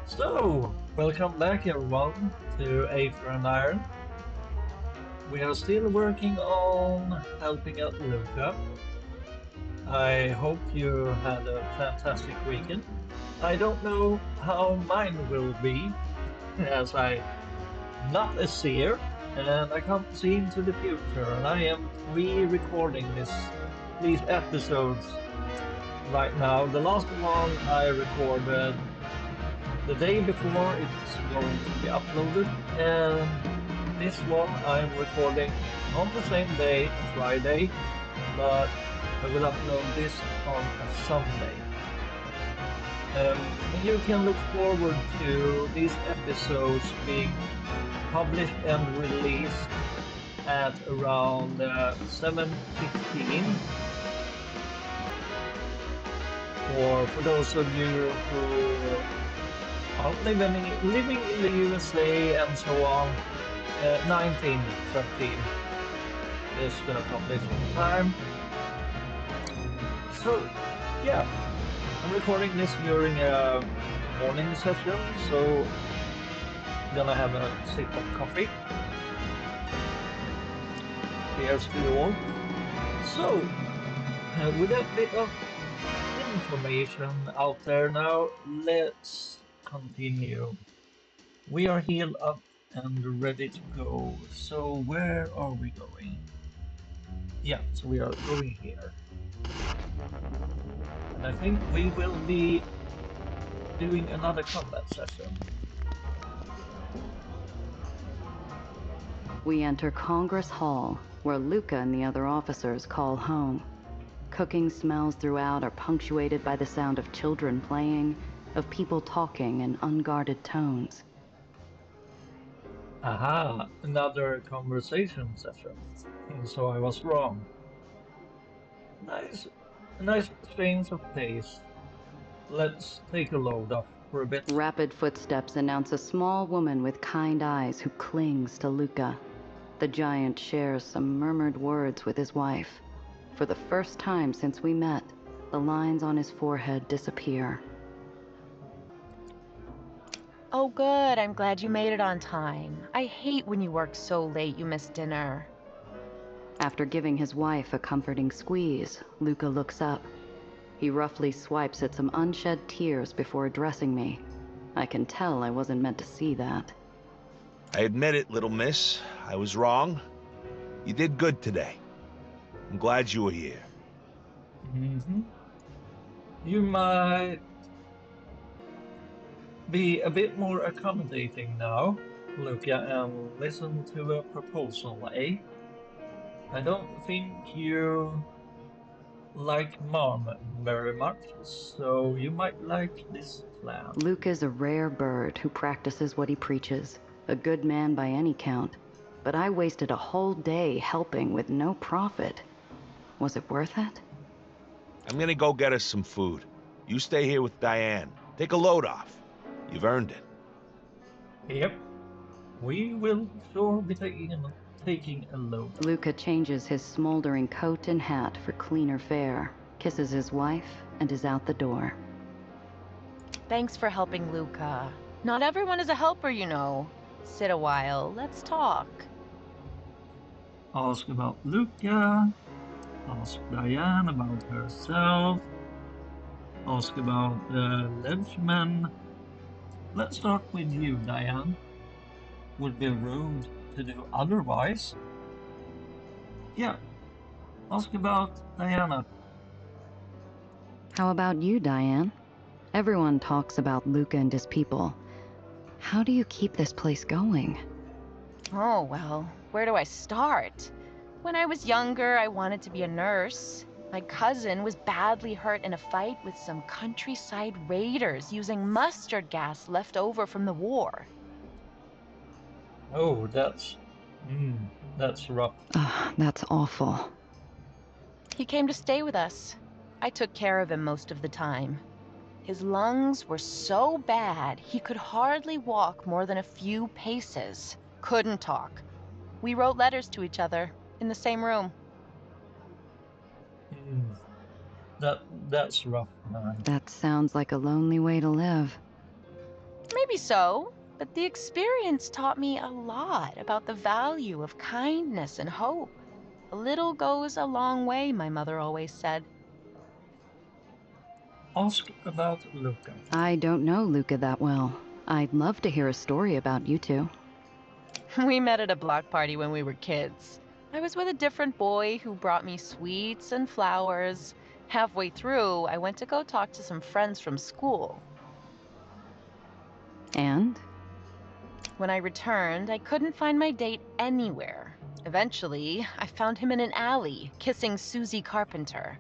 So, welcome back everyone to Aether Iron. We are still working on helping out Luca. I hope you had a fantastic weekend. I don't know how mine will be, as I'm not a seer, and I can't see into the future, and I am pre-recording these episodes right now. The last one I recorded the day before it's going to be uploaded, and this one I'm recording on the same day, Friday, but I will upload this on a Sunday. And you can look forward to these episodes being published and released at around 7:15. Or for those of you who are living in the USA and so on, 19:13 is the publishing time. So, yeah, I'm recording this during a morning session, so I'm gonna have a sip of coffee. Cheers to you all. So, with that bit of information out there now, let's continue. We are healed up and ready to go. So, where are we going? Yeah, so we are going here. And I think we will be doing another combat session. We enter Congress Hall, where Luca and the other officers call home. Cooking smells throughout are punctuated by the sound of children playing, of people talking in unguarded tones. Aha, another conversation session. So I was wrong. Nice, a nice change of pace. Let's take a load off for a bit. Rapid footsteps announce a small woman with kind eyes who clings to Luca. The giant shares some murmured words with his wife. For the first time since we met, the lines on his forehead disappear. Oh, good. I'm glad you made it on time. I hate when you work so late you miss dinner. After giving his wife a comforting squeeze, Luca looks up. He roughly swipes at some unshed tears before addressing me. I can tell I wasn't meant to see that. I admit it, little miss. I was wrong. You did good today. I'm glad you were here. Mm-hmm. You might be a bit more accommodating now, Luca, and listen to a proposal, eh? I don't think you like Mom very much, so you might like this plan. Luke is a rare bird who practices what he preaches, a good man by any count. But I wasted a whole day helping with no profit. Was it worth it? I'm gonna go get us some food. You stay here with Diane. Take a load off. You've earned it. Yep, we will sure be taking a load. Luca changes his smoldering coat and hat for cleaner fare, kisses his wife, and is out the door. Thanks for helping Luca. Not everyone is a helper, you know. Sit a while. Let's talk. Ask about Luca, ask Diane about herself, ask about the Ledgeman. Let's start with you, Diane. Would be rude to do otherwise. Yeah, ask about Diana. How about you, Diane? Everyone talks about Luca and his people. How do you keep this place going? Oh, well, where do I start? When I was younger, I wanted to be a nurse. My cousin was badly hurt in a fight with some countryside raiders using mustard gas left over from the war. Oh, that's rough. Ugh, that's awful. He came to stay with us. I took care of him most of the time. His lungs were so bad he could hardly walk more than a few paces. Couldn't talk. We wrote letters to each other in the same room. Mm, that's rough, man. That sounds like a lonely way to live. Maybe so, but the experience taught me a lot about the value of kindness and hope. A little goes a long way, my mother always said. Ask about Luca. I don't know Luca that well. I'd love to hear a story about you two. We met at a block party when we were kids. I was with a different boy who brought me sweets and flowers. Halfway through, I went to go talk to some friends from school. And? When I returned, I couldn't find my date anywhere. Eventually, I found him in an alley, kissing Susie Carpenter.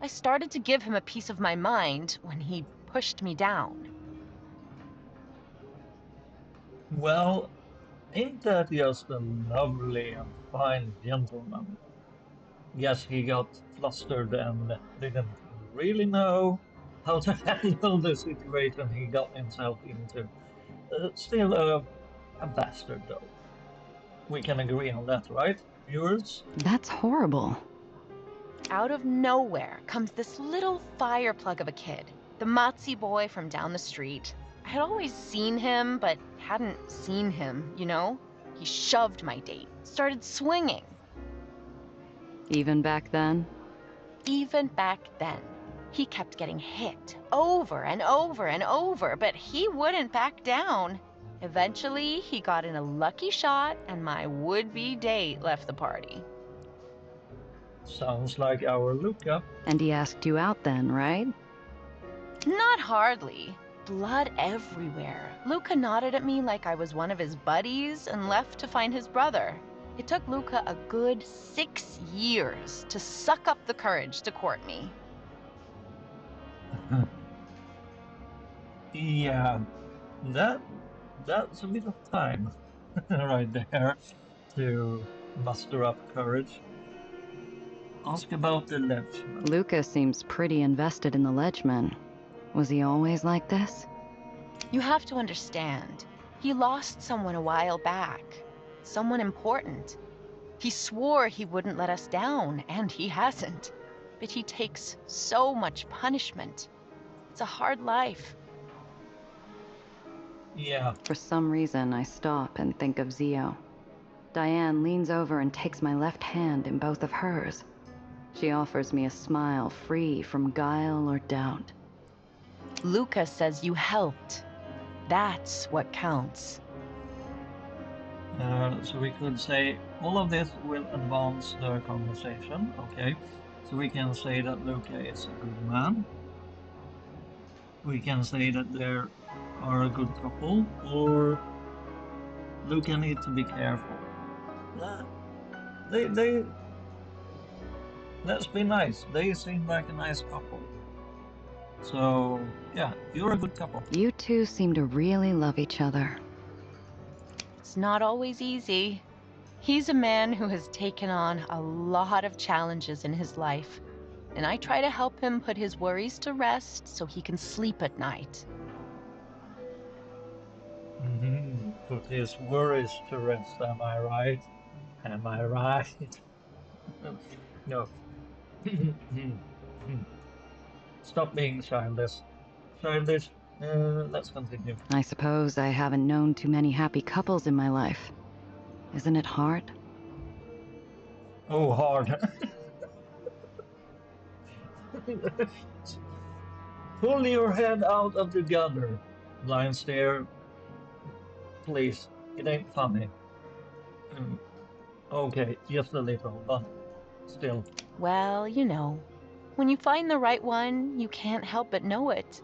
I started to give him a piece of my mind when he pushed me down. Well, ain't that just a lovely and fine gentleman? Guess he got flustered and didn't really know how to handle the situation he got himself into. Still a bastard, though. We can agree on that, right, viewers? That's horrible. Out of nowhere comes this little fire plug of a kid, the Motzi boy from down the street. I had always seen him, but hadn't seen him, you know? He shoved my date, started swinging. Even back then? Even back then, he kept getting hit over and over and over, but he wouldn't back down. Eventually, he got in a lucky shot, and my would-be date left the party. Sounds like our Luca. And he asked you out then, right? Not hardly. Blood everywhere. Luca nodded at me like I was one of his buddies and left to find his brother. It took Luca a good 6 years to suck up the courage to court me. Yeah, that's a bit of time right there to muster up courage. Ask about the Ledgeman. Luca seems pretty invested in the Ledgeman. Was he always like this? You have to understand, he lost someone a while back. Someone important. He swore he wouldn't let us down, and he hasn't. But he takes so much punishment. It's a hard life. Yeah, For some reason, I stop and think of Zio. Diane leans over and takes my left hand in both of hers. She offers me a smile free from guile or doubt. Luca says you helped. That's what counts. so we could say all of this will advance the conversation, okay? So we can say that Luca is a good man. We can say that they are a good couple, or Luca needs to be careful. They let's be nice. They seem like a nice couple. So yeah, you're a good couple. You two seem to really love each other. It's not always easy. He's a man who has taken on a lot of challenges in his life, and I try to help him put his worries to rest so he can sleep at night. Put his worries to rest, am I right? Am I right? No. Stop being childish. Childish. Let's continue. I suppose I haven't known too many happy couples in my life. Isn't it hard? Oh, hard. Pull your head out of the gutter. Blind stare. Please. It ain't funny. Okay, just a little, but still. Well, you know, when you find the right one, you can't help but know it.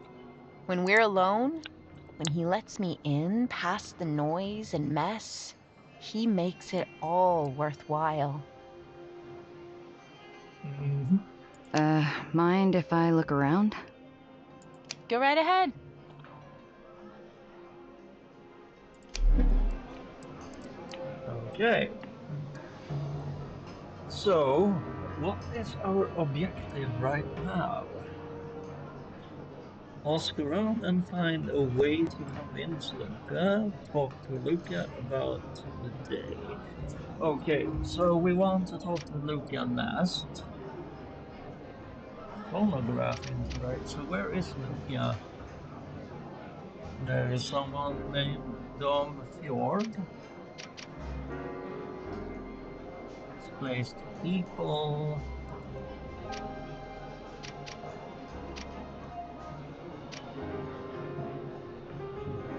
When we're alone, when he lets me in past the noise and mess, he makes it all worthwhile. Mind if I look around? Go right ahead. Okay. So, what is our objective right now? Ask around and find a way to convince Luca. Talk to Luca about the day. Okay, so we want to talk to Luca last. Phonograph interact. So where is Luca? There is someone named Dom Fjord. Displaced people.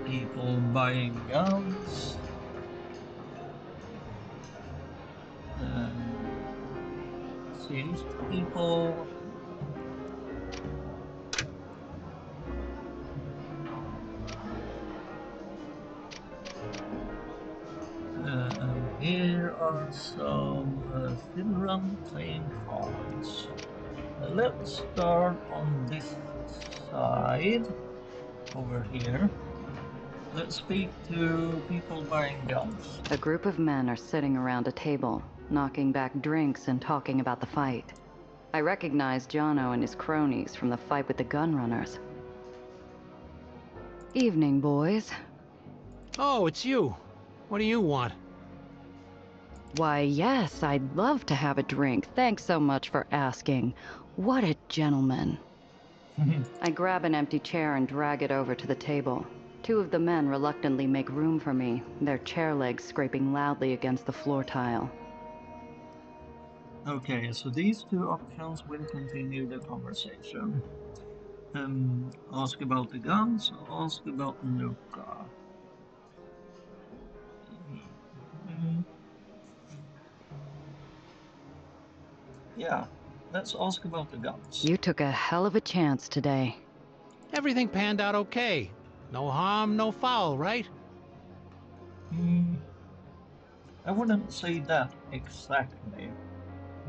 People buying guns. Singed people. And here are some Finland playing cards. Let's start on this side over here. Let's speak to people buying guns. A group of men are sitting around a table, knocking back drinks and talking about the fight. I recognize Jono and his cronies from the fight with the gunrunners. Evening, boys. Oh, it's you. What do you want? Why, yes, I'd love to have a drink. Thanks so much for asking. What a gentleman. I grab an empty chair and drag it over to the table. Two of the men reluctantly make room for me, their chair legs scraping loudly against the floor tile. Okay, so these two options will continue the conversation. Ask about the guns, ask about Luca. Yeah, let's ask about the guns. You took a hell of a chance today. Everything panned out okay. No harm, no foul, right? I wouldn't say that exactly,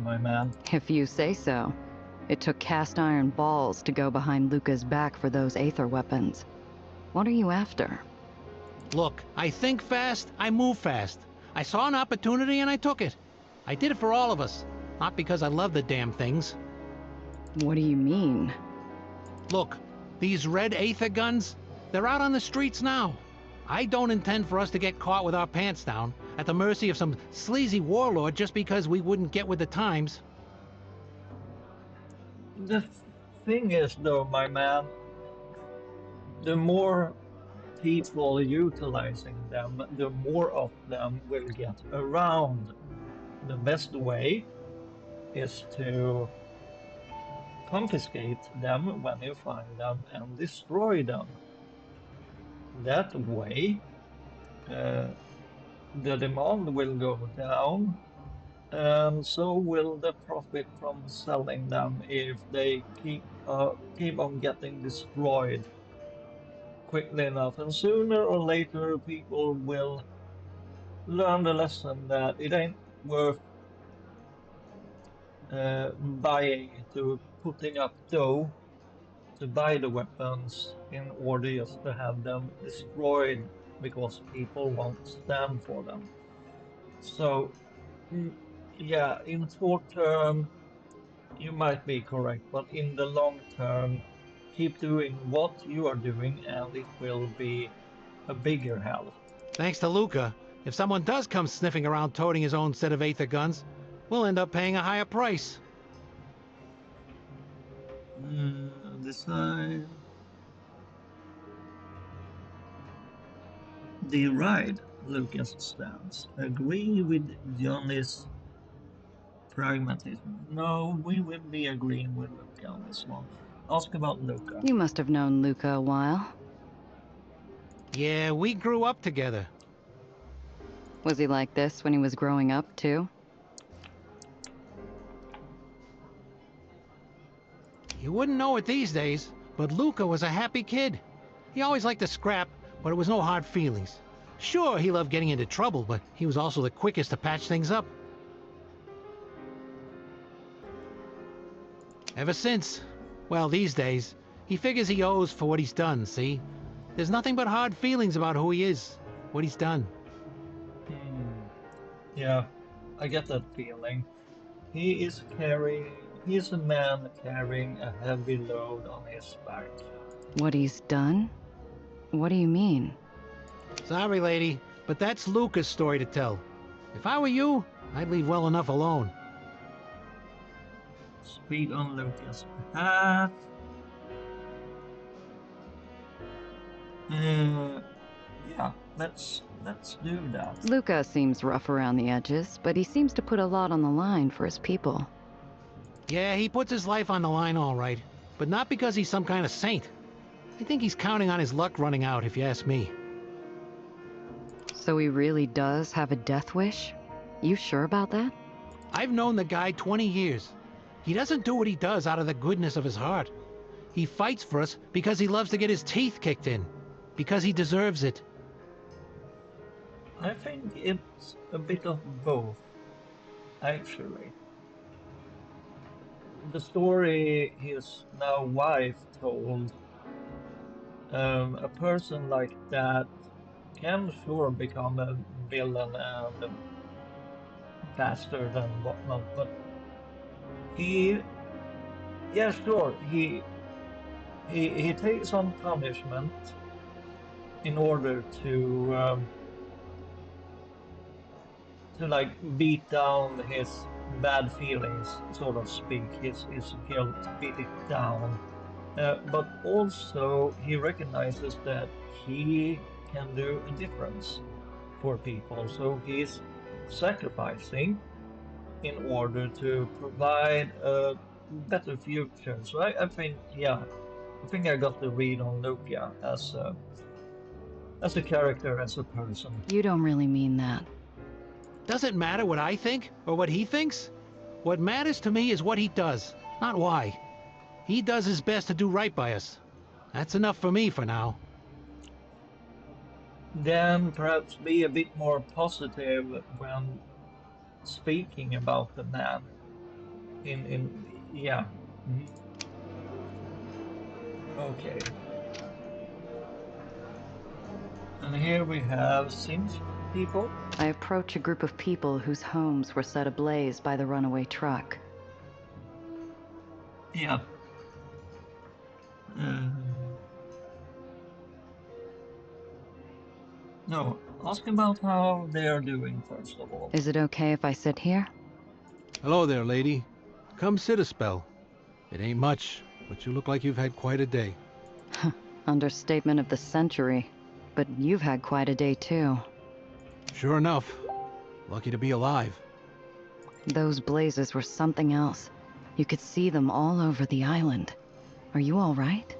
my man. If you say so. It took cast iron balls to go behind Luca's back for those Aether weapons. What are you after? Look, I think fast, I move fast. I saw an opportunity and I took it. I did it for all of us, not because I love the damn things. What do you mean? Look, these red Aether guns, they're out on the streets now. I don't intend for us to get caught with our pants down, at the mercy of some sleazy warlord just because we wouldn't get with the times. The thing is, though, my man, the more people utilizing them, the more of them will get around. The best way is to confiscate them when you find them and destroy them. That way, the demand will go down, and so will the profit from selling them if they keep on getting destroyed quickly enough. And sooner or later, people will learn the lesson that it ain't worth buying to putting up dough to buy the weapons in order just to have them destroyed because people won't stand for them. So, yeah, in short term, you might be correct, but in the long term, keep doing what you are doing and it will be a bigger help. Thanks to Luca, if someone does come sniffing around toting his own set of Aether guns, we'll end up paying a higher price. Decide. Deride Lucas' stance. Agree with Johnny's pragmatism. No, we will be agreeing with Luca on this one. Ask about Luca. You must have known Luca a while. Yeah, we grew up together. Was he like this when he was growing up, too? You wouldn't know it these days, but Luca was a happy kid. He always liked to scrap, but it was no hard feelings. Sure, he loved getting into trouble, but he was also the quickest to patch things up. Ever since, well, these days, he figures he owes for what he's done, see? There's nothing but hard feelings about who he is, what he's done. Yeah, I get that feeling. He is a man carrying a heavy load on his back. What he's done? What do you mean? Sorry, lady, but that's Luca's story to tell. If I were you, I'd leave well enough alone. Speak on Lucas' behalf. Uh, yeah, let's do that. Luca seems rough around the edges, but he seems to put a lot on the line for his people. Yeah, he puts his life on the line all right, but not because he's some kind of saint. I think he's counting on his luck running out, if you ask me. So he really does have a death wish? You sure about that? I've known the guy 20 years. He doesn't do what he does out of the goodness of his heart. He fights for us because he loves to get his teeth kicked in. Because he deserves it. I think it's a bit of both, actually. The story his now wife told, a person like that can sure become a villain and a bastard and whatnot, but he, yeah, sure, he takes on punishment in order to like beat down his bad feelings, so to speak, his guilt, beat it down. But also he recognizes that he can do a difference for people, so he's sacrificing in order to provide a better future. So I think, yeah, I think I got the read on Luca as a character, as a person. You don't really mean that. Doesn't matter what I think or what he thinks. What matters to me is what he does, not why. He does his best to do right by us. That's enough for me for now. Then perhaps be a bit more positive when speaking about the man. In yeah. Mhm. Okay. And here we have Singed people. I approach a group of people whose homes were set ablaze by the runaway truck. Yeah. Uh, no, ask about how they are doing first of all. Is it okay if I sit here? Hello there, lady. Come sit a spell. It ain't much, but you look like you've had quite a day. Understatement of the century. But you've had quite a day too. Sure enough. Lucky to be alive. Those blazes were something else. You could see them all over the island. Are you all right?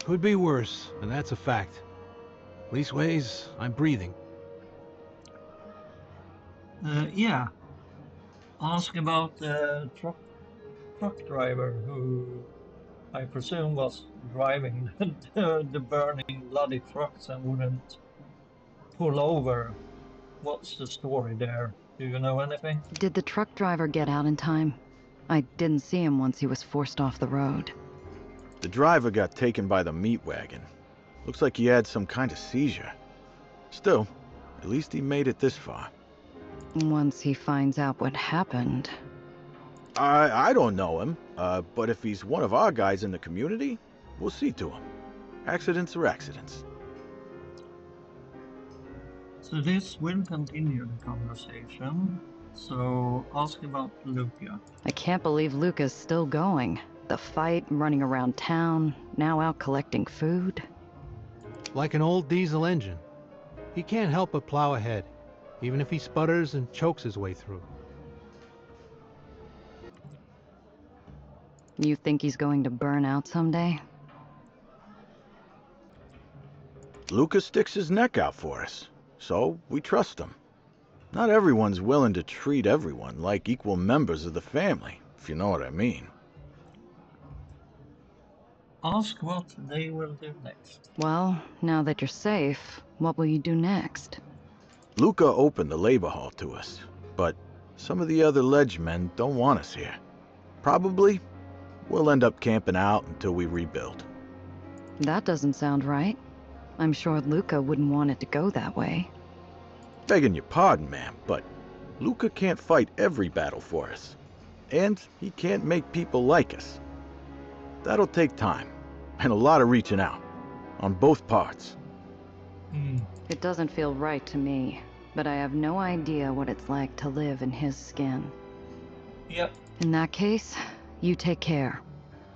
Could be worse, and that's a fact. Leastways, I'm breathing. Yeah. Ask about the truck driver who I presume was driving the burning bloody trucks and wouldn't pull over. What's the story there? Do you know anything? Did the truck driver get out in time? I didn't see him once he was forced off the road. The driver got taken by the meat wagon. Looks like he had some kind of seizure. Still, at least he made it this far. Once he finds out what happened... I don't know him, but if he's one of our guys in the community, we'll see to him. Accidents are accidents. So this will continue the conversation. So ask about Luca. I can't believe Luca's still going. The fight, running around town, now out collecting food. Like an old diesel engine. He can't help but plow ahead, even if he sputters and chokes his way through. You think he's going to burn out someday? Lucas sticks his neck out for us, so we trust him. Not everyone's willing to treat everyone like equal members of the family, if you know what I mean. Ask what they will do next. Well, now that you're safe, what will you do next? Luca opened the labor hall to us, but some of the other ledge men don't want us here. Probably, we'll end up camping out until we rebuild. That doesn't sound right. I'm sure Luca wouldn't want it to go that way. Begging your pardon, ma'am, but Luca can't fight every battle for us. And he can't make people like us. That'll take time, and a lot of reaching out, on both parts. It doesn't feel right to me, but I have no idea what it's like to live in his skin. Yep. In that case, you take care.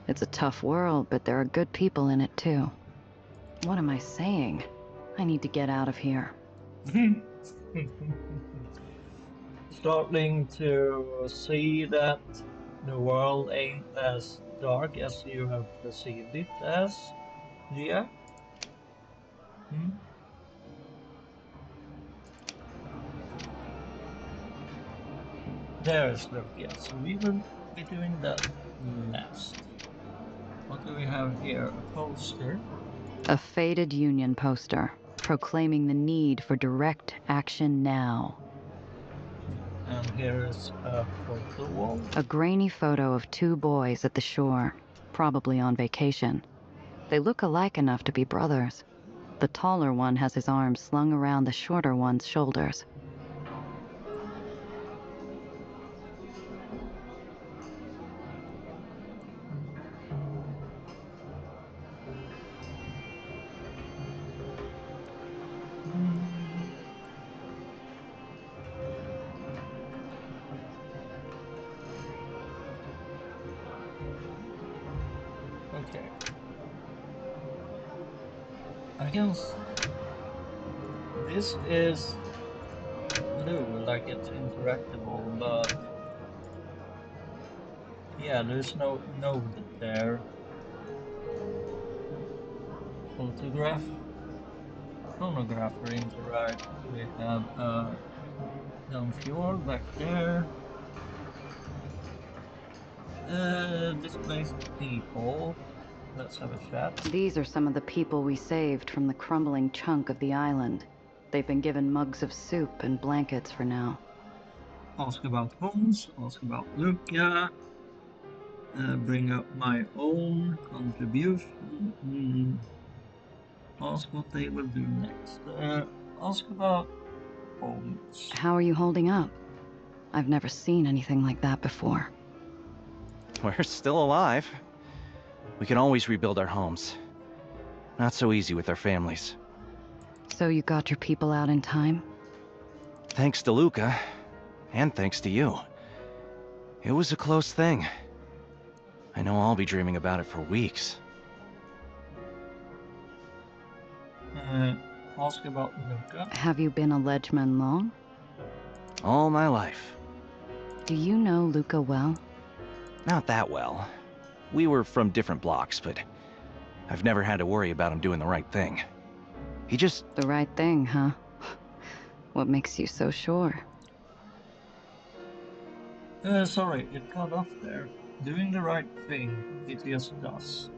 It's a tough world, but there are good people in it too. What am I saying? I need to get out of here. Starting to see that the world ain't as dark as you have perceived it as, Gia? Hmm? There's Lucia, so we will be doing that last. What do we have here? A poster. A faded Union poster proclaiming the need for direct action now. And here is a photo wall. A grainy photo of two boys at the shore, probably on vacation. They look alike enough to be brothers. The taller one has his arms slung around the shorter one's shoulders. Okay. I guess this is blue, like it's interactable, but yeah, there's no node there. Photograph, chronographer interact. We have down fjord back there. Displaced people. Let's have a chat. These are some of the people we saved from the crumbling chunk of the island. They've been given mugs of soup and blankets for now. Ask about homes, ask about Luca, bring up my own contribution, ask what they will do next, ask about homes. How are you holding up? I've never seen anything like that before. We're still alive. We can always rebuild our homes. Not so easy with our families. So you got your people out in time? Thanks to Luca, and thanks to you. It was a close thing. I know I'll be dreaming about it for weeks. Ask about Luca. Have you been a Ledgeman long? All my life. Do you know Luca well? Not that well. We were from different blocks, but I've never had to worry about him doing the right thing. He just... The right thing, huh? What makes you so sure? Sorry, it cut off there. Doing the right thing, it just does.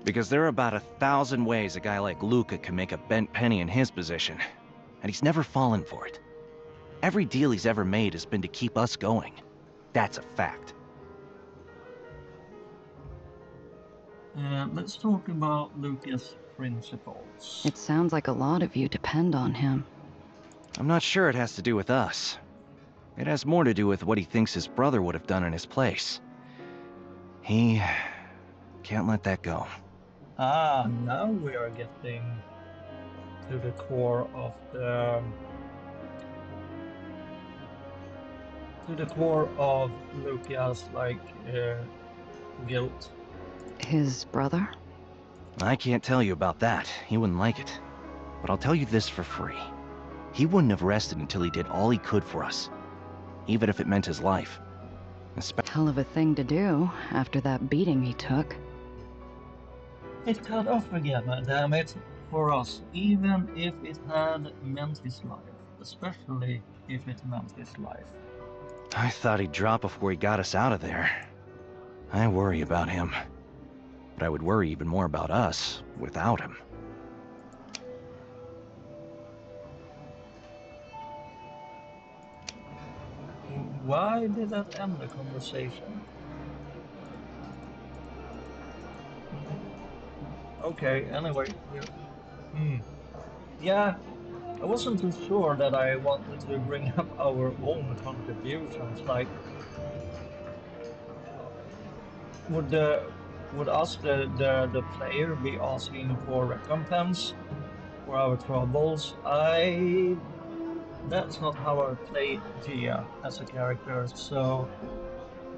Because there are about 1,000 ways a guy like Luca can make a bent penny in his position, and he's never fallen for it. Every deal he's ever made has been to keep us going. That's a fact. Let's talk about Luca's principles. It sounds like a lot of you depend on him. I'm not sure it has to do with us. It has more to do with what he thinks his brother would have done in his place. He can't let that go. Ah, now we are getting to the core of Luca's guilt. His brother? I can't tell you about that. He wouldn't like it. But I'll tell you this for free. He wouldn't have rested until he did all he could for us. Even if it meant his life. Hell of a thing to do after that beating he took. It cut off again, damn it, for us, even if it had meant his life, especially if it meant his life. I thought he'd drop before he got us out of there. I worry about him. But I would worry even more about us without him. Why did that end the conversation? Okay, anyway, yeah, I wasn't too sure that I wanted to bring up our own contributions, like, would the player be asking for recompense for our troubles? That's not how I play Gia as a character, so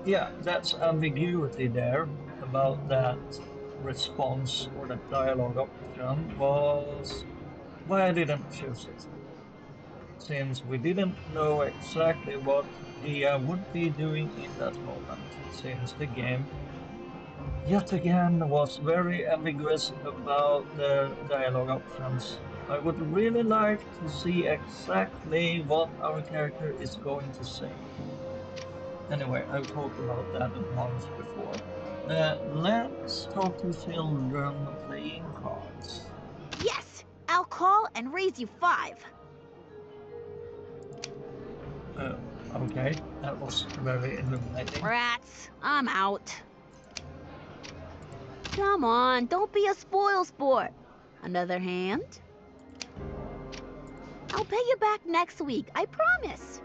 yeah, that's ambiguity there about that. response or that dialogue option was why I didn't choose it. Since we didn't know exactly what Gia would be doing in that moment, since the game yet again was very ambiguous about the dialogue options. I would really like to see exactly what our character is going to say. Anyway, I've talked about that once before. Let's talk to children playing cards. Yes! I'll call and raise you 5. Uh, okay, that was very illuminating. Rats, I'm out. Come on, don't be a spoil sport. Another hand? I'll pay you back next week, I promise.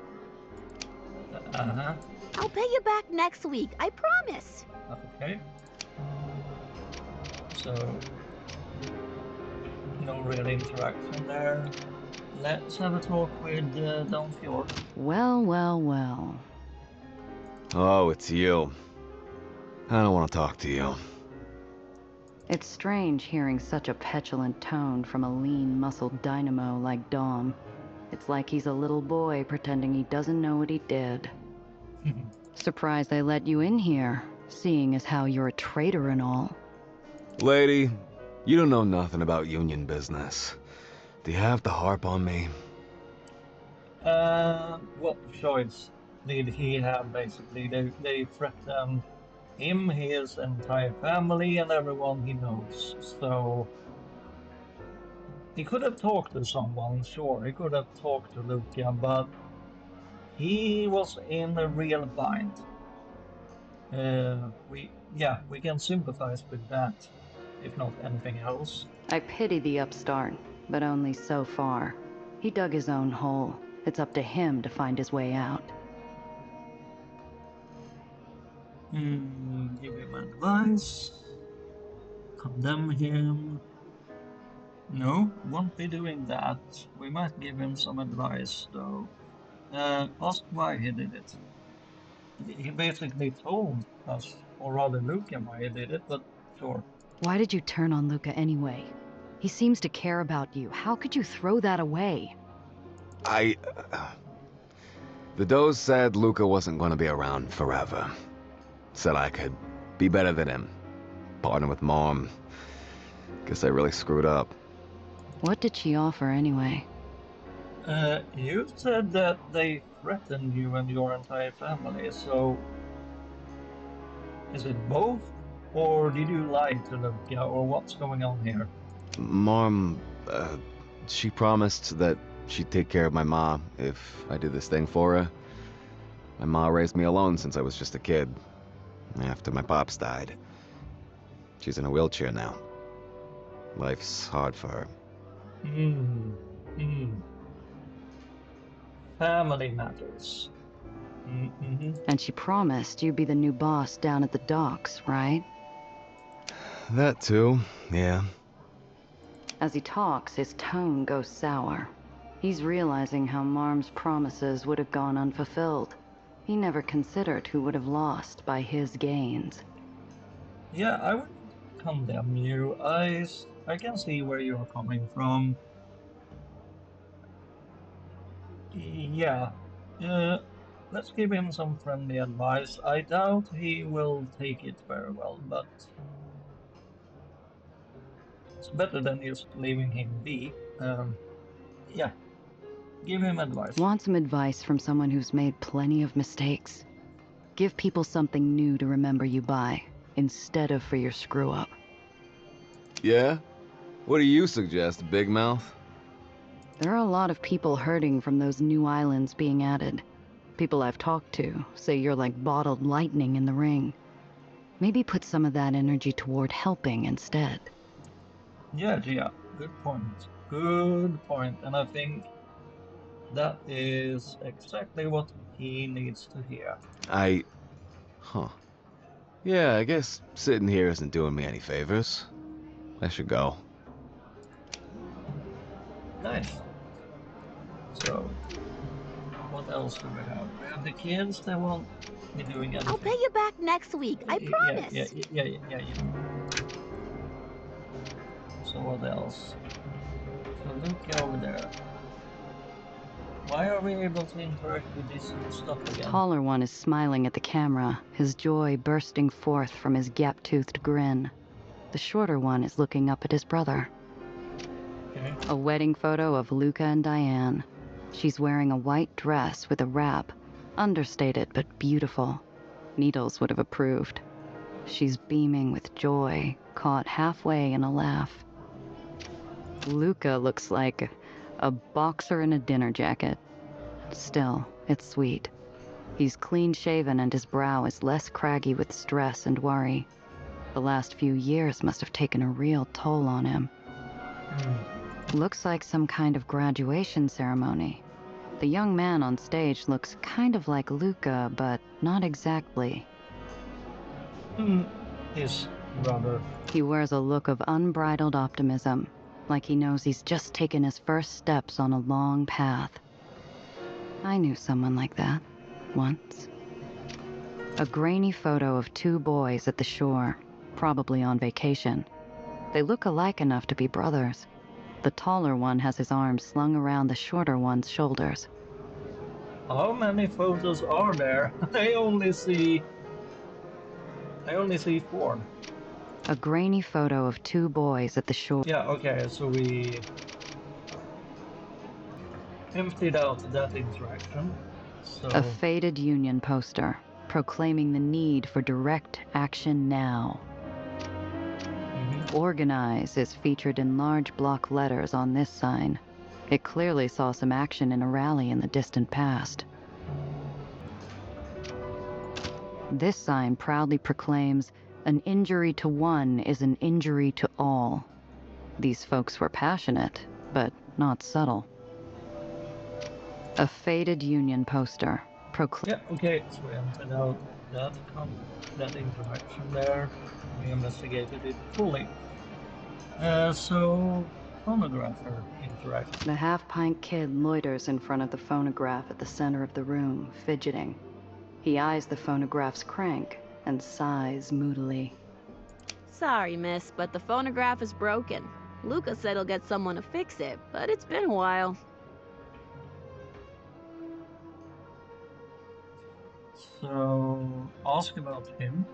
Uh-huh. I'll pay you back next week, I promise. Okay. So, no real interaction there. Let's have a talk with Don Fjord. Well, well, well. Oh, it's you. I don't want to talk to you. It's strange hearing such a petulant tone from a lean, muscled dynamo like Dom. It's like he's a little boy pretending he doesn't know what he did. Surprised they let you in here, seeing as how you're a traitor and all. Lady, you don't know nothing about union business. Do you have to harp on me? What choice did he have, basically? They threatened him, his entire family, and everyone he knows. So he could have talked to someone, sure. He could have talked to Luca, but he was in a real bind. We can sympathize with that, if not anything else. I pity the upstart, but only so far. He dug his own hole. It's up to him to find his way out. Give him advice. Condemn him. No, won't be doing that. We might give him some advice, though. Ask why he did it. He basically told us, or rather Luca, why he did it, but sure. Why did you turn on Luca anyway? He seems to care about you. How could you throw that away? The Doze said Luca wasn't going to be around forever. Said I could be better than him. Partner with Mom. Guess I really screwed up. What did she offer anyway? You said that they threatened you and your entire family, so is it both? Or did you lie to Luca, or what's going on here? Mom, she promised that she'd take care of my ma if I did this thing for her. My ma raised me alone since I was just a kid, after my pops died. She's in a wheelchair now. Life's hard for her. Family matters. And she promised you'd be the new boss down at the docks, right? That too, yeah. As he talks, his tone goes sour. He's realizing how Marm's promises would have gone unfulfilled. He never considered who would have lost by his gains. Yeah, I wouldn't condemn you. I can see where you're coming from. Yeah. Let's give him some friendly advice. I doubt he will take it very well, but it's better than just leaving him be. Yeah, give him advice. Want some advice from someone who's made plenty of mistakes? Give people something new to remember you by, instead of for your screw-up. Yeah? What do you suggest, Big Mouth? There are a lot of people hurting from those new islands being added. People I've talked to say you're like bottled lightning in the ring. Maybe put some of that energy toward helping instead. Yeah, good point. Good point. And I think that is exactly what he needs to hear. Yeah, I guess sitting here isn't doing me any favors. I should go. Nice. So, what else do we have? We have the kids that won't be doing anything. I'll pay you back next week, I promise. Yeah. So what else? So look over there. Why are we able to interact with this stuff The again? taller one is smiling at the camera, his joy bursting forth from his gap-toothed grin. The shorter one is looking up at his brother. Okay. A wedding photo of Luca and Diane. She's wearing a white dress with a wrap, understated but beautiful. Needles would have approved. She's beaming with joy, caught halfway in a laugh. Luca looks like a boxer in a dinner jacket. Still, it's sweet. He's clean-shaven and his brow is less craggy with stress and worry. The last few years must have taken a real toll on him. Looks like some kind of graduation ceremony. The young man on stage looks kind of like Luca, but not exactly. His brother. He wears a look of unbridled optimism, like he knows he's just taken his first steps on a long path. I knew someone like that, once. A grainy photo of two boys at the shore, probably on vacation. They look alike enough to be brothers. The taller one has his arms slung around the shorter one's shoulders. How many photos are there? I only see 4. A grainy photo of two boys at the shore. Yeah, okay, so we emptied out that interaction. So A faded union poster, proclaiming the need for direct action now. Organize is featured in large block letters on this sign. It clearly saw some action in a rally in the distant past. This sign proudly proclaims, an injury to one is an injury to all. These folks were passionate, but not subtle. A faded union poster. yeah, okay, so we emptied out that interaction there. We investigated it fully. So phonographer interaction. The half-pint kid loiters in front of the phonograph at the center of the room, fidgeting. He eyes the phonograph's crank and sighs moodily. Sorry, miss, but the phonograph is broken. Luca said he'll get someone to fix it, but it's been a while. So ask about him.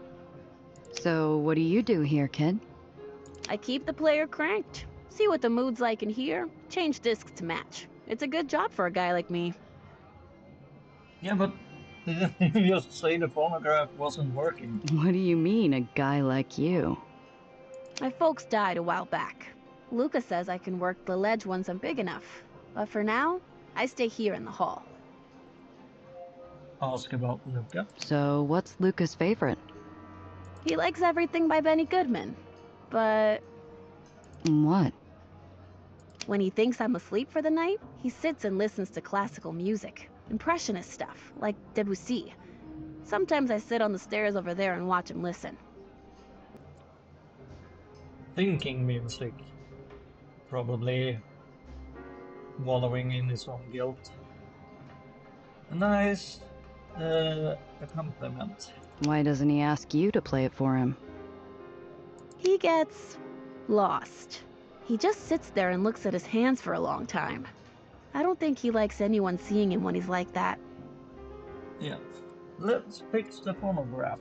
So what do you do here, kid? I keep the player cranked. See what the mood's like in here, change discs to match. It's a good job for a guy like me. Yeah, but you just say the phonograph wasn't working. What do you mean, a guy like you? My folks died a while back. Luca says I can work the ledge once I'm big enough. But for now, I stay here in the hall. Ask about Luca. So what's Luca's favorite? He likes everything by Benny Goodman. But What? when he thinks I'm asleep for the night, he sits and listens to classical music. Impressionist stuff, like Debussy. Sometimes I sit on the stairs over there and watch him listen. Thinking music. Probably wallowing in his own guilt. A nice compliment. Why doesn't he ask you to play it for him? He gets lost. He just sits there and looks at his hands for a long time. I don't think he likes anyone seeing him when he's like that. Yeah. Let's fix the phonograph.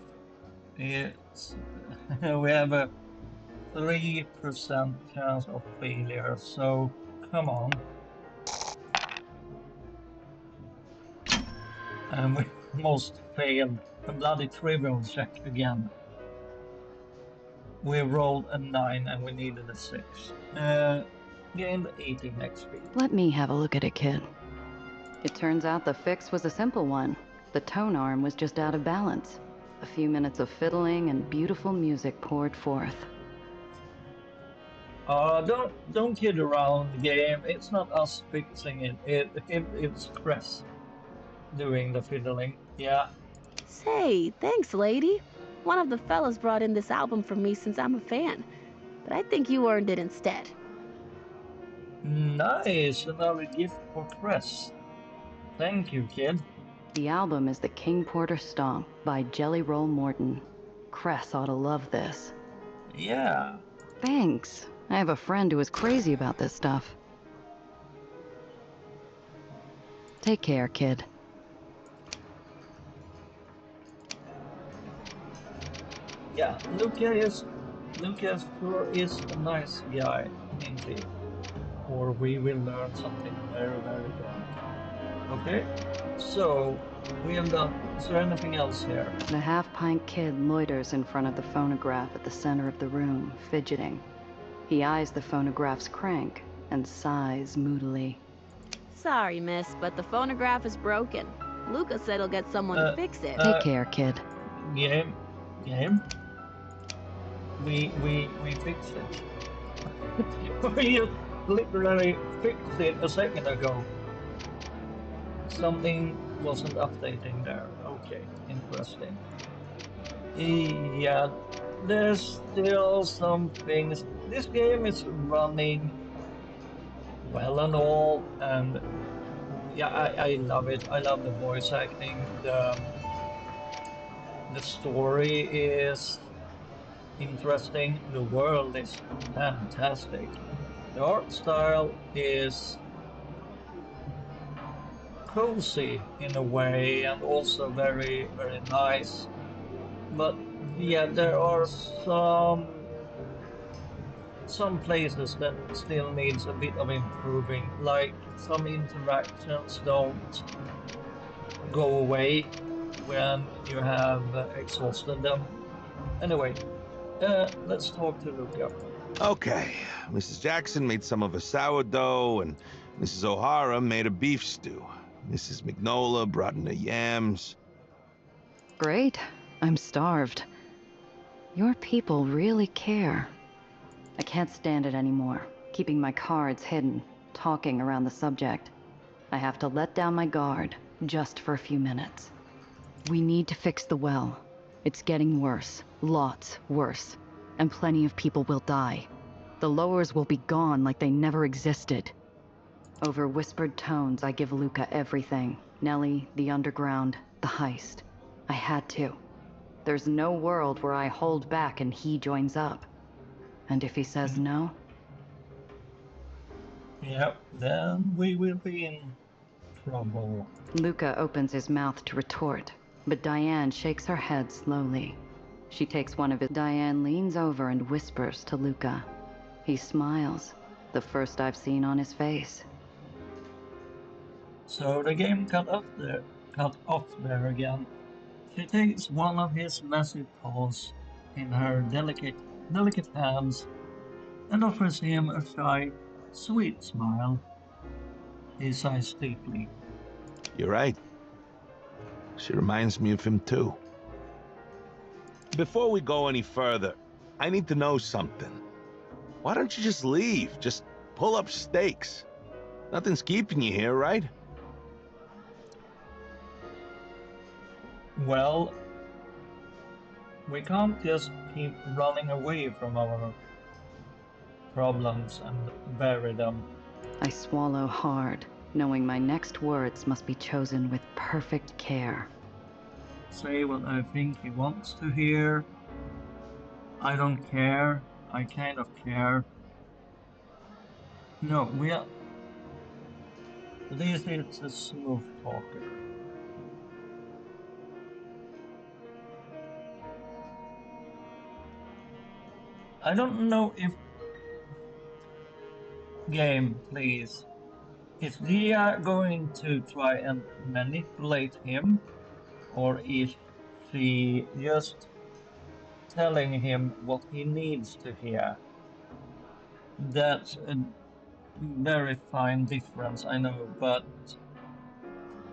It's we have a 3% chance of failure, so come on. And we almost failed a bloody trivial check again. We rolled a 9 and we needed a 6. Gained 18 XP. Let me have a look at it, kid. It turns out the fix was a simple one. The tone arm was just out of balance. A few minutes of fiddling and beautiful music poured forth. Don't kid around the game. It's not us fixing it. It's Chris doing the fiddling. Yeah. Say, thanks, lady. One of the fellas brought in this album for me since I'm a fan. But I think you earned it instead. Nice, another gift for Chris. Thank you, kid. The album is The King Porter Stomp by Jelly Roll Morton. Cress ought to love this. Yeah. Thanks. I have a friend who is crazy about this stuff. Take care, kid. Yeah, Lucas sure is a nice guy, isn't he? Or we will learn something very, very dark. Okay, so we have done. Is there anything else here? The half-pint kid loiters in front of the phonograph at the center of the room, fidgeting. He eyes the phonograph's crank and sighs moodily. Sorry, miss, but the phonograph is broken. Luca said he'll get someone to fix it. Take care, kid. Game. We fixed it. We just literally fixed it a second ago. Something wasn't updating there. Okay, interesting. Yeah, there's still some things. This game is running well and all, and yeah, I love it. I love the voice acting. The story is interesting. The world is fantastic. The art style is cozy in a way and also very, very nice. But yeah, there are some places that still needs a bit of improving, like some interactions don't go away when you have exhausted them. Anyway, let's talk to Luca. Okay, Mrs. Jackson made some of a sourdough, and Mrs. O'Hara made a beef stew. Mrs. Mignola brought in the yams. Great. I'm starved. Your people really care. I can't stand it anymore, keeping my cards hidden, talking around the subject. I have to let down my guard, just for a few minutes. We need to fix the well. It's getting worse, lots worse, and plenty of people will die. The lowers will be gone like they never existed. Over whispered tones, I give Luca everything. Nellie, the underground, the heist. I had to. There's no world where I hold back and he joins up. And if he says no? Yep, then we will be in trouble. Luca opens his mouth to retort, but Diane shakes her head slowly. She takes one of his... Diane leans over and whispers to Luca. He smiles, the first I've seen on his face. So the game cut off there again. She takes one of his massive paws in her delicate hands and offers him a shy, sweet smile. He sighs deeply. You're right. She reminds me of him too. Before we go any further, I need to know something. Why don't you just leave? Just pull up stakes. Nothing's keeping you here, right? Well, we can't just keep running away from our problems and bury them. I swallow hard, knowing my next words must be chosen with perfect care. Say what I think he wants to hear. I don't care. I kind of care. No, this is a smooth talker. I don't know if game, please. Is Gia going to try and manipulate him, or is she just telling him what he needs to hear? That's a very fine difference, I know, but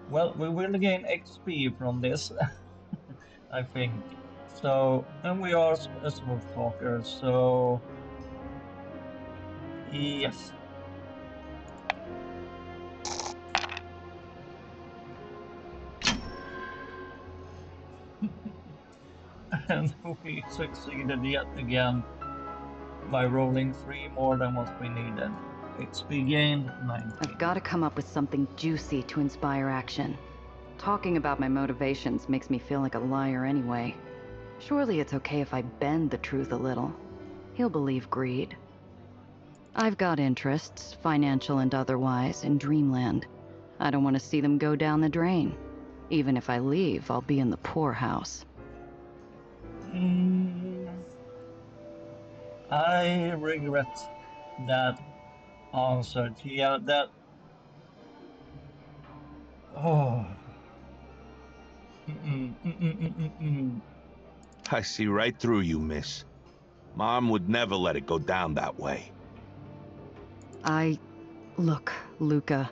well, we will gain XP from this, I think. So, and we are a smooth talker, so yes. And we succeeded yet again by rolling 3 more than what we needed. XP gained 19. I've got to come up with something juicy to inspire action. Talking about my motivations makes me feel like a liar anyway. Surely it's okay if I bend the truth a little. He'll believe greed. I've got interests, financial and otherwise, in Dreamland. I don't want to see them go down the drain. Even if I leave, I'll be in the poorhouse. I regret that answer, Tia. That. Oh. I see right through you, miss. Mom would never let it go down that way. Look, Luca.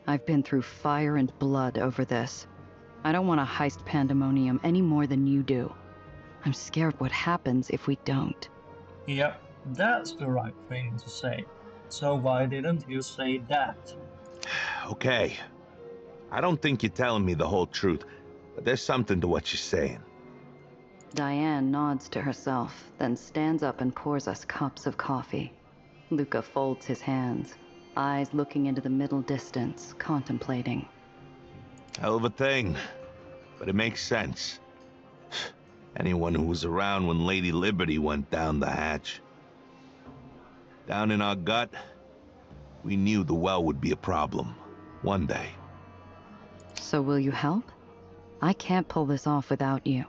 I've been through fire and blood over this. I don't want to heist pandemonium any more than you do. I'm scared what happens if we don't. Yep, that's the right thing to say. So why didn't you say that? Okay. I don't think you're telling me the whole truth, but there's something to what you're saying. Diane nods to herself, then stands up and pours us cups of coffee. Luca folds his hands, eyes looking into the middle distance, contemplating. Hell of a thing, but it makes sense. Anyone who was around when Lady Liberty went down the hatch. Down in our gut, we knew the well would be a problem. One day. So will you help? I can't pull this off without you.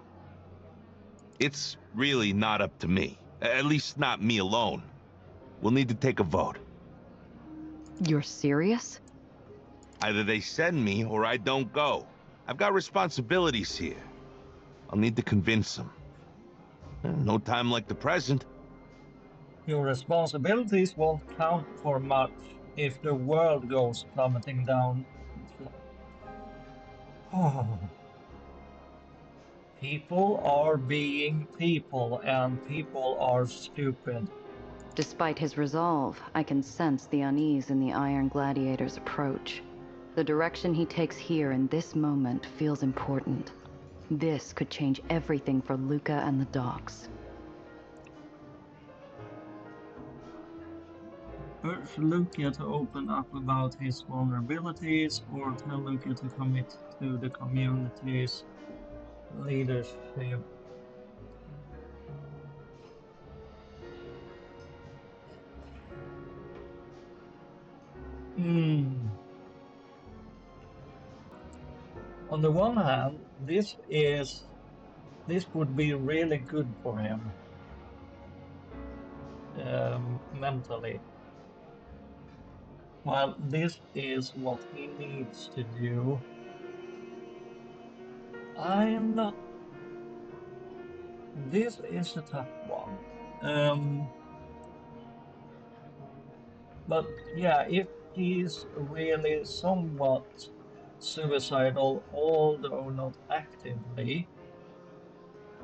It's really not up to me. At least not me alone. We'll need to take a vote. You're serious? Either they send me or I don't go. I've got responsibilities here. I'll need to convince them. No time like the present. Your responsibilities won't count for much if the world goes plummeting down. Oh. People are being people, and people are stupid. Despite his resolve, I can sense the unease in the Iron Gladiator's approach. The direction he takes here in this moment feels important. This could change everything for Luca and the dogs. Urge Luca to open up about his vulnerabilities, or tell Luca to commit to the community's leadership. On the one hand, this would be really good for him mentally. While this is what he needs to do, I'm not. This is a tough one. But yeah, if he's really somewhat suicidal, although not actively,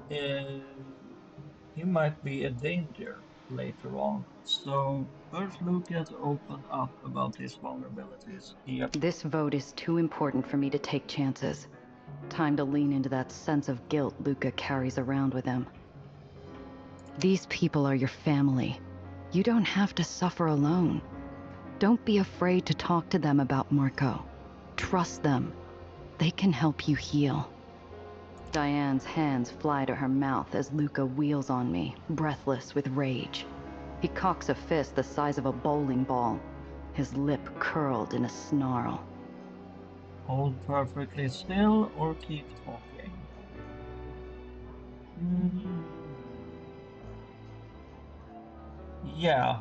he might be a danger later on. So urge Luca to open up about his vulnerabilities. Yep. This vote is too important for me to take chances. Time to lean into that sense of guilt Luca carries around with him. These people are your family. You don't have to suffer alone. Don't be afraid to talk to them about Marco. Trust them. They can help you heal. Diane's hands fly to her mouth as Luca wheels on me, breathless with rage. He cocks a fist the size of a bowling ball, his lip curled in a snarl. Hold perfectly still or keep talking. Yeah,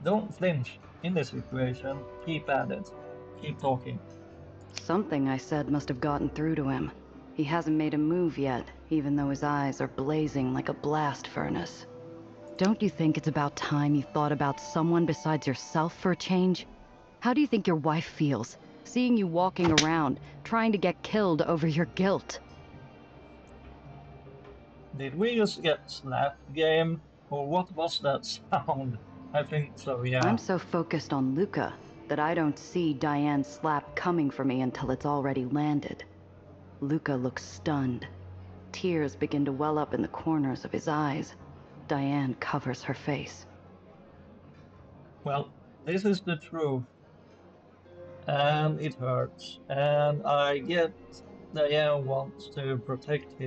don't flinch in this situation. Keep at it. Keep talking. Something I said must have gotten through to him. He hasn't made a move yet, even though his eyes are blazing like a blast furnace. Don't you think it's about time you thought about someone besides yourself for a change? How do you think your wife feels, seeing you walking around, trying to get killed over your guilt? Did we just get slapped, game? Or what was that sound? I think so, yeah. I'm so focused on Luca that I don't see Diane's slap coming for me until it's already landed. Luca looks stunned. Tears begin to well up in the corners of his eyes. Diane covers her face. Well, this is the truth. And it hurts. And I get Diane wants to protect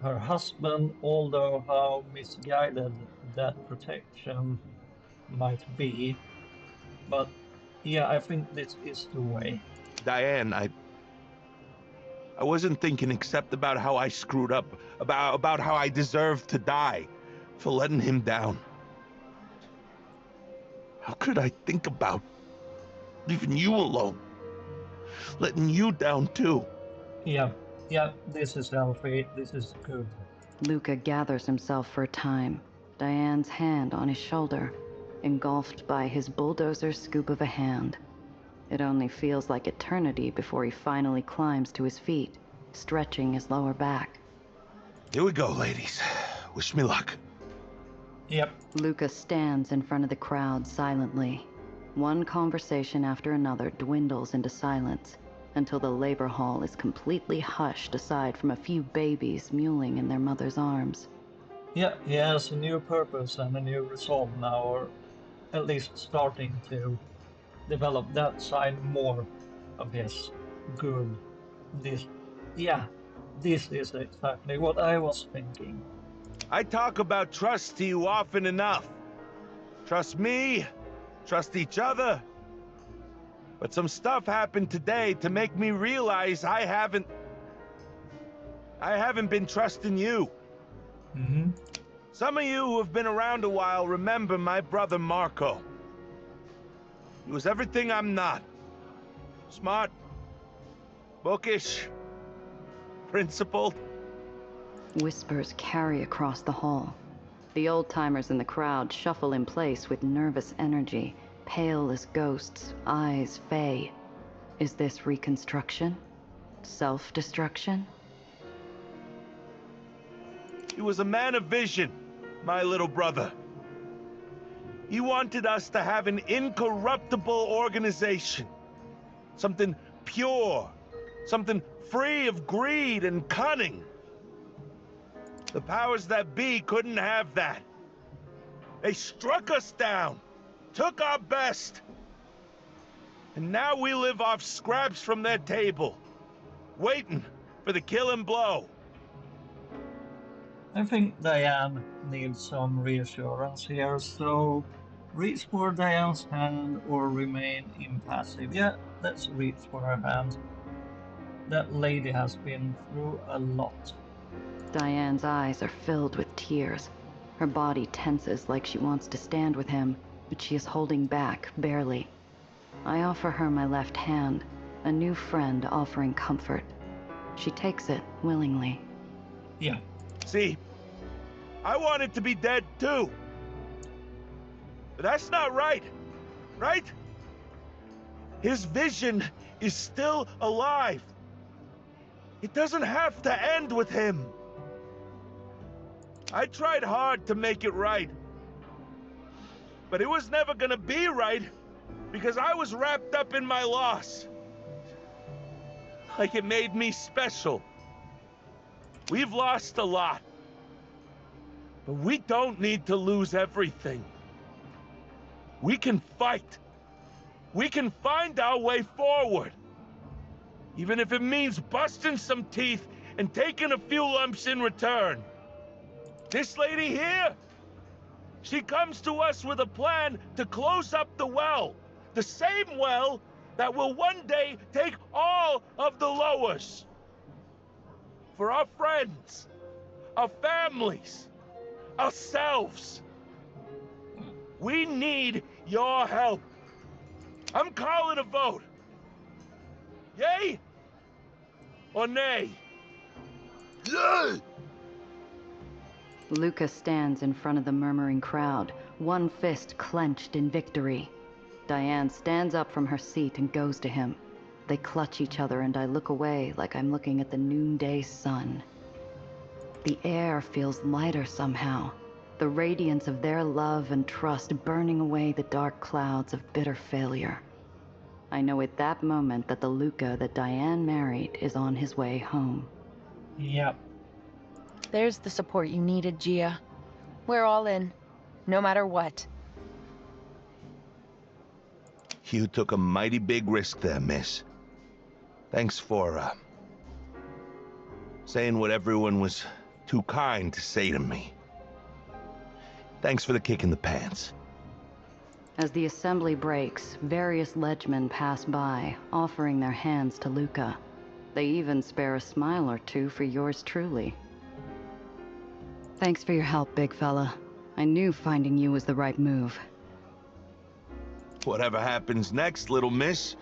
her husband, although how misguided that protection might be. But yeah, I think this is the way. Diane, I wasn't thinking except about how I screwed up, about how I deserved to die for letting him down. How could I think about leaving you alone? Letting you down too? Yeah, this is healthy, this is good. Luca gathers himself for a time, Diane's hand on his shoulder, engulfed by his bulldozer scoop of a hand. It only feels like eternity before he finally climbs to his feet, stretching his lower back. Here we go, ladies. Wish me luck. Yep. Luca stands in front of the crowd silently. One conversation after another dwindles into silence until the labor hall is completely hushed aside from a few babies mewling in their mother's arms. Yeah, he has a new purpose and a new resolve now, or at least starting to develop that side more of his. Good. This is exactly what I was thinking. I talk about trust to you often enough. Trust me, trust each other. But some stuff happened today to make me realize I haven't been trusting you. Mm-hmm. Some of you who have been around a while remember my brother Marco. He was everything I'm not. Smart, bookish, principled. Whispers carry across the hall. The old-timers in the crowd shuffle in place with nervous energy, pale as ghosts, eyes fey. Is this reconstruction? Self-destruction? He was a man of vision, my little brother. He wanted us to have an incorruptible organization. Something pure. Something free of greed and cunning. The powers that be couldn't have that. They struck us down, took our best. And now we live off scraps from their table, waiting for the killing blow. I think Diane needs some reassurance here, so reach for Diane's hand or remain impassive. Yeah, let's reach for her hand. That lady has been through a lot. Diane's eyes are filled with tears. Her body tenses like she wants to stand with him, but she is holding back, barely. I offer her my left hand, a new friend offering comfort. She takes it willingly. Yeah. See, I wanted to be dead too. But that's not right, right? His vision is still alive. It doesn't have to end with him. I tried hard to make it right. But it was never gonna be right because I was wrapped up in my loss. Like it made me special. We've lost a lot. But we don't need to lose everything. We can fight. We can find our way forward. Even if it means busting some teeth and taking a few lumps in return. This lady here, she comes to us with a plan to close up the well. The same well that will one day take all of the lowers. For our friends, our families, ourselves. We need your help. I'm calling a vote. Yay or nay? Yay! Luca stands in front of the murmuring crowd, one fist clenched in victory. Diane stands up from her seat and goes to him. They clutch each other and I look away like I'm looking at the noonday sun. The air feels lighter somehow, the radiance of their love and trust burning away the dark clouds of bitter failure. I know at that moment that the Luca that Diane married is on his way home. Yep. There's the support you needed, Gia. We're all in, no matter what. You took a mighty big risk there, miss. Thanks for, saying what everyone was too kind to say to me. Thanks for the kick in the pants. As the assembly breaks, various ledgemen pass by, offering their hands to Luca. They even spare a smile or two for yours truly. Thanks for your help, big fella. I knew finding you was the right move. Whatever happens next, little miss,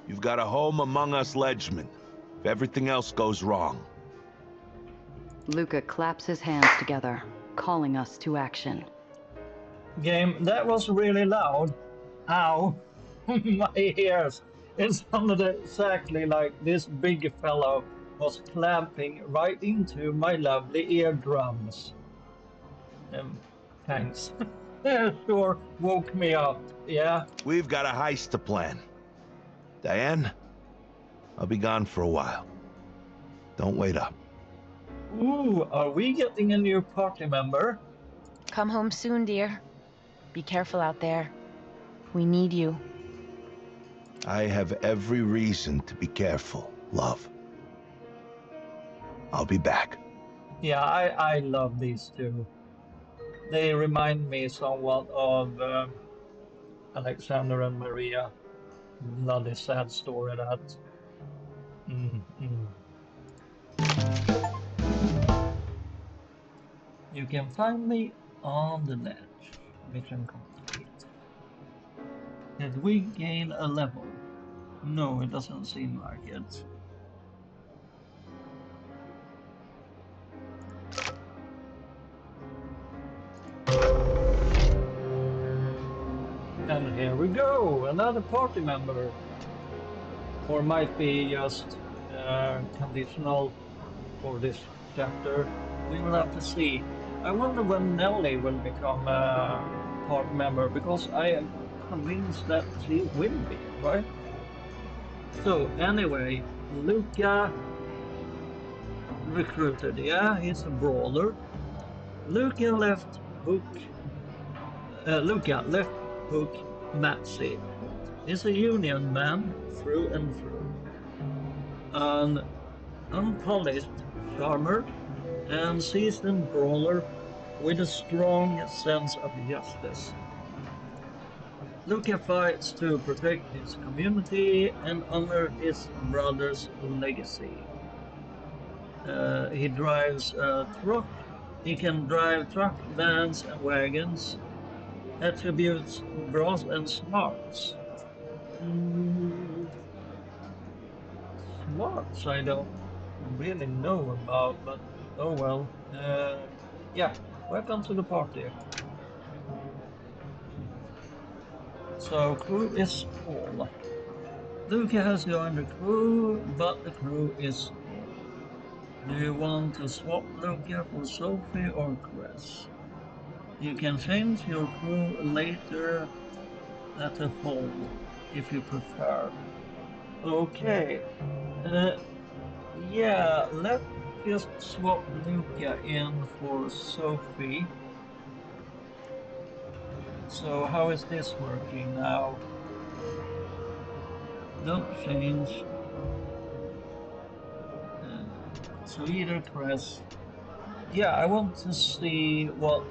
you've got a home among us ledgemen. If everything else goes wrong. Luca claps his hands together, calling us to action. Game, that was really loud. Ow. My ears. It sounded exactly like this big fellow was clamping right into my lovely eardrums. Thanks. Sure woke me up, yeah? We've got a heist to plan. Diane, I'll be gone for a while. Don't wait up. Ooh, are we getting a new party member? Come home soon, dear. Be careful out there. We need you. I have every reason to be careful, love. I'll be back. Yeah, I love these two. They remind me somewhat of Alexander and Maria. Bloody sad story, that. You can find me on the ledge. Mission complete. Did we gain a level? No, it doesn't seem like it. And here we go, another party member. Or might be just conditional for this chapter. We will have to see. I wonder when Nelly will become a party member, because I am convinced that she will be, right? So anyway, Luca recruited. Yeah, he's a brawler. Luca left hook Maxi. He's a union man through and through. An unpolished charmer and seasoned brawler with a strong sense of justice. Luca fights to protect his community and honor his brother's legacy. He drives a truck. He can drive truck, vans, and wagons. Attributes brass and smarts. Smarts I don't really know about, but oh well. Yeah, welcome to the party. So crew is full. Luca has joined the crew, but the crew is full. Do you want to swap Luca for Sophie or Chris? You can change your crew later at a full, if you prefer. Okay. Yeah, let's just swap Luca in for Sophie. So how is this working now? Don't change. So either Chris. Yeah, I want to see what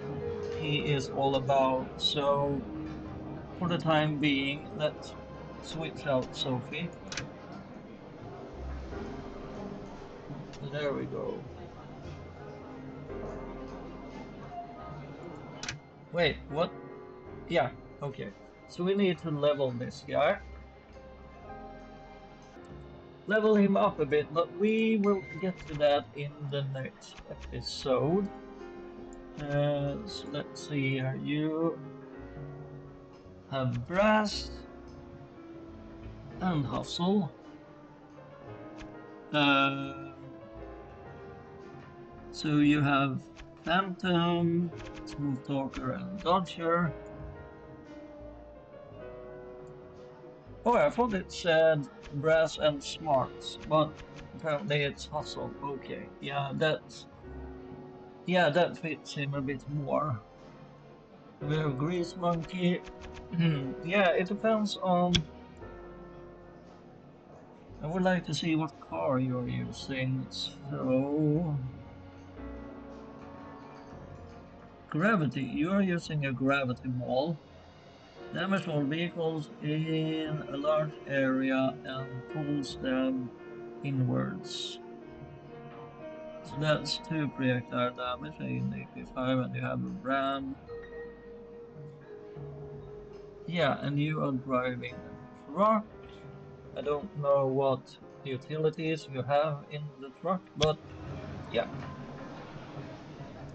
he is all about. So for the time being, let's switch out Sophie. There we go. Wait, what? Yeah, okay. So we need to level this guy. Level him up a bit, but we will get to that in the next episode. So let's see here. You have brass and hustle. So you have Phantom, Smooth Talker, and Dodger. Oh, I thought it said brass and smarts, but apparently it's hustle. Okay, yeah, that fits him a bit more. We have Grease Monkey. Yeah, it depends on. I would like to see what car you're using. So Gravity. You are using a gravity maul. Damage all vehicles in a large area and pulls them inwards. So that's 2 projectile damage in AP5 and you have a ram. Yeah, and you are driving a truck. I don't know what utilities you have in the truck, but yeah.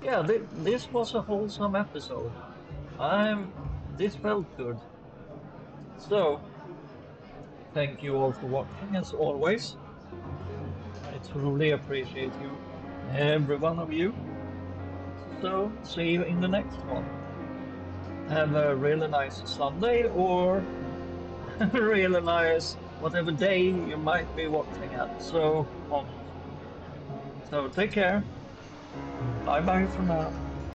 Yeah, this was a wholesome episode. This felt good. So, thank you all for watching as always. I truly appreciate you, every one of you. So, see you in the next one. Have a really nice Sunday or really nice whatever day you might be watching at. So, on. So, take care. Bye bye for now.